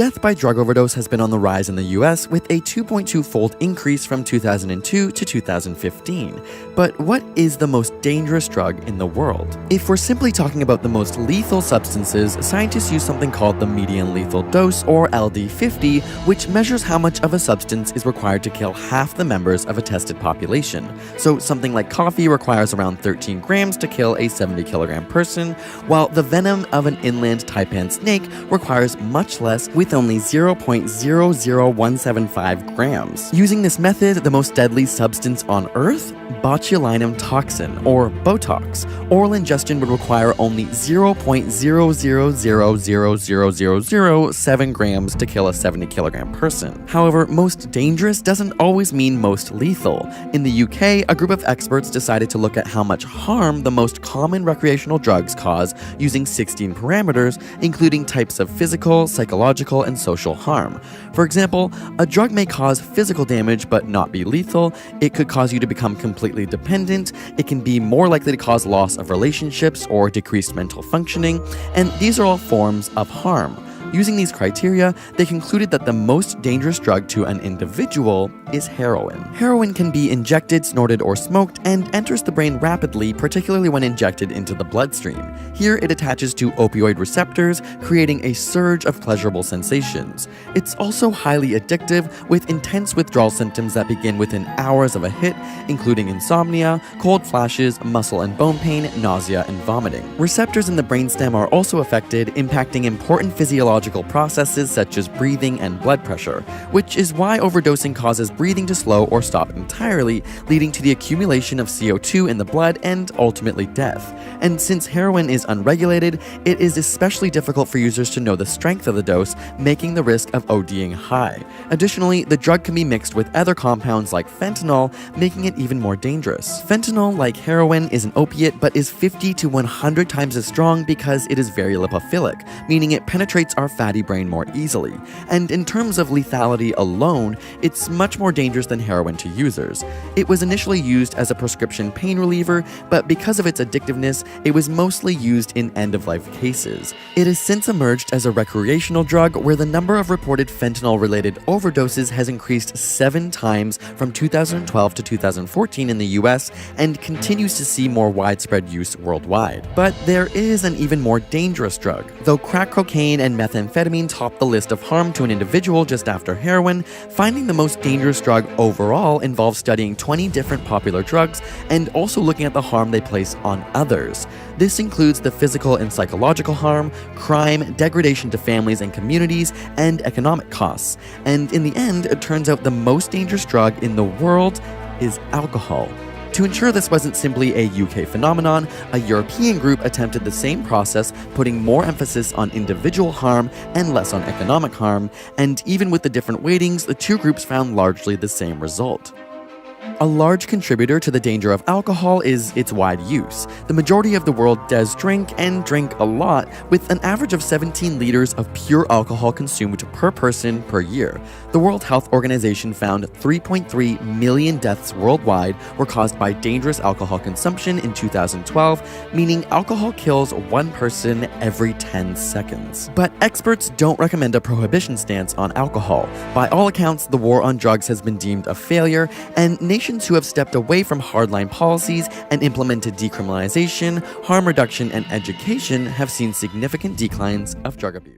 Death by drug overdose has been on the rise in the US with a 2.2-fold increase from 2002 to 2015. But what is the most dangerous drug in the world? If we're simply talking about the most lethal substances, scientists use something called the median lethal dose, or LD50, which measures how much of a substance is required to kill half the members of a tested population. So something like coffee requires around 13 grams to kill a 70-kilogram person, while the venom of an inland taipan snake requires much less, with only 0.00175 grams. Using this method, the most deadly substance on Earth? Botulinum toxin, or Botox. Oral ingestion would require only 0.0000007 grams to kill a 70-kilogram person. However, most dangerous doesn't always mean most lethal. In the UK, a group of experts decided to look at how much harm the most common recreational drugs cause using 16 parameters, including types of physical, psychological, and social harm. For example, a drug may cause physical damage but not be lethal. It could cause you to become completely dependent. It can be more likely to cause loss of relationships or decreased mental functioning, and these are all forms of harm. Using these criteria, they concluded that the most dangerous drug to an individual is heroin. Heroin can be injected, snorted, or smoked and enters the brain rapidly, particularly when injected into the bloodstream. Here, it attaches to opioid receptors, creating a surge of pleasurable sensations. It's also highly addictive, with intense withdrawal symptoms that begin within hours of a hit, including insomnia, cold flashes, muscle and bone pain, nausea, and vomiting. Receptors in the brainstem are also affected, impacting important physiological processes such as breathing and blood pressure, which is why overdosing causes breathing to slow or stop entirely, leading to the accumulation of CO2 in the blood and ultimately death. And since heroin is unregulated, it is especially difficult for users to know the strength of the dose, making the risk of ODing high. Additionally, the drug can be mixed with other compounds like fentanyl, making it even more dangerous. Fentanyl, like heroin, is an opiate but is 50 to 100 times as strong because it is very lipophilic, meaning it penetrates our fatty brain more easily. And in terms of lethality alone, it's much more dangerous than heroin to users. It was initially used as a prescription pain reliever, but because of its addictiveness, it was mostly used in end-of-life cases. It has since emerged as a recreational drug where the number of reported fentanyl-related overdoses has increased 7 times from 2012 to 2014 in the US and continues to see more widespread use worldwide. But there is an even more dangerous drug. Though crack cocaine and methamphetamine top the list of harm to an individual just after heroin, finding the most dangerous drug overall involves studying 20 different popular drugs and also looking at the harm they place on others. This includes the physical and psychological harm, crime, degradation to families and communities, and economic costs. And in the end, it turns out the most dangerous drug in the world is alcohol. To ensure this wasn't simply a UK phenomenon, a European group attempted the same process, putting more emphasis on individual harm and less on economic harm, and even with the different weightings, the two groups found largely the same result. A large contributor to the danger of alcohol is its wide use. The majority of the world does drink, and drink a lot, with an average of 17 liters of pure alcohol consumed per person per year. The World Health Organization found 3.3 million deaths worldwide were caused by dangerous alcohol consumption in 2012, meaning alcohol kills one person every 10 seconds. But experts don't recommend a prohibition stance on alcohol. By all accounts, the war on drugs has been deemed a failure, and nations who have stepped away from hardline policies and implemented decriminalization, harm reduction, and education have seen significant declines of drug abuse.